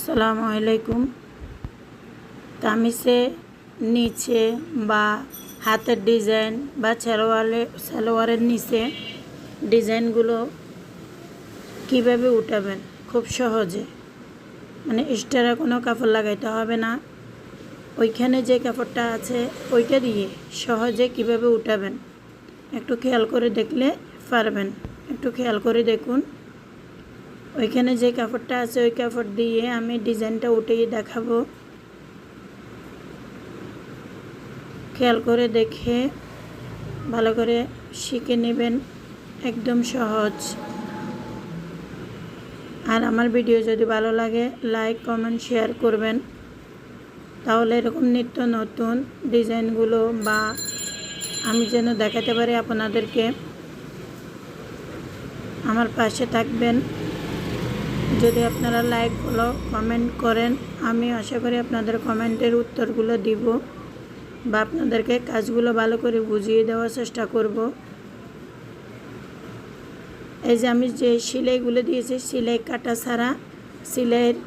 আসসালামু আলাইকুম। কামিজে নিচে বা হাতের ডিজাইন বা সালোয়ারের নিচে ডিজাইনগুলো কিভাবে উঠাবেন খুব সহজে, মানে এক্সট্রা কোনো কাপড় লাগাইতে হবে না। ওইখানে যে কাপড়টা আছে ওইটা দিয়ে সহজে কিভাবে উঠাবেন একটু খেয়াল করে দেখলে পারবেন। একটু খেয়াল করে দেখুন, ওইখানে যে কাপড়টা আছে ওই কাপড় দিয়ে আমি ডিজাইনটা উঠিয়ে দেখাবো। খেয়াল করে দেখে ভালো করে শিখে নেবেন, একদম সহজ। আর আমার ভিডিও যদি ভালো লাগে লাইক কমেন্ট শেয়ার করবেন, তাহলে এরকম নিত্য নতুন ডিজাইনগুলো বা আমি যেন দেখাতে পারি আপনাদেরকে। আমার পাশে থাকবেন। যদি আপনারা লাইক ফলো কমেন্ট করেন, আমি আশা করি আপনাদের কমেন্টের উত্তরগুলো দিব বা আপনাদেরকে কাজগুলো ভালো করে বুঝিয়ে দেওয়ার চেষ্টা করব। এই যে আমি যে সেলাইগুলো দিয়েছি, সেলাই কাটা ছাড়া সেলাইয়ের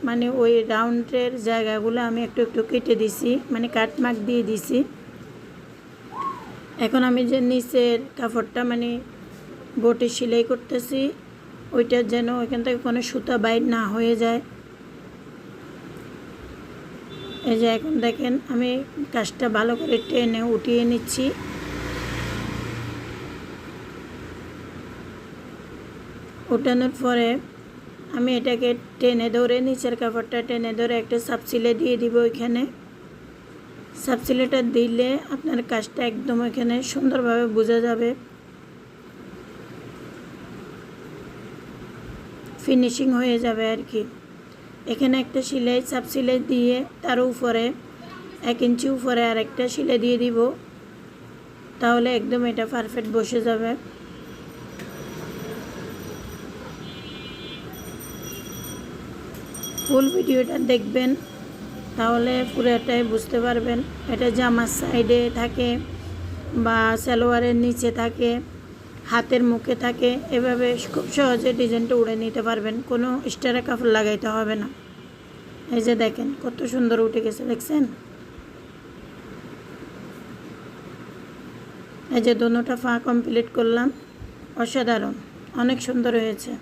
মানে ওই রাউন্ডের জায়গাগুলো আমি একটু একটু কেটে দিছি, মানে কাট মার্ক দিয়ে দিছি। এখন আমি যে নিচের কাপড়টা মানে বটে সেলাই করতেছি, ওইটার যেন ওইখান থেকে কোনো সুতা বাইর না হয়ে যায়। এই যে এখন দেখেন আমি কাজটা ভালো করে টেনে উঠিয়ে নিচ্ছি। উঠানোর পরে আমি এটাকে টেনে ধরে নিচের কাপড়টা টেনে ধরে একটা সাপ সিলাই দিয়ে দিব। ওইখানে সাপ সিলাইটা দিলে আপনার কাজটা একদম ওইখানে সুন্দরভাবে বোঝা যাবে, ফিনিশিং হয়ে যাবে আর কি। এখানে একটা সেলাই সাপ সেলাই দিয়ে তার উপরে 1 ইঞ্চি উপরে আর একটা সেলাই দিয়ে দিব, তাহলে একদম এটা পারফেক্ট বসে যাবে। ফুল ভিডিওটা দেখবেন, তাহলে পুরোটাই বুঝতে পারবেন। এটা জামার সাইডে থাকে বা সালোয়ারের নিচে থাকে, হাতের মুখে থাকে, এভাবে খুব সহজে ডিজাইনটা উড়ে নিতে পারবেন, কোনো এক্সট্রা কাপড় লাগাইতে হবে না। এই যে দেখেন কত সুন্দর উঠে গেছে, দেখছেন? এই যে দোনোটা পা কমপ্লিট করলাম, অসাধারণ, অনেক সুন্দর হয়েছে।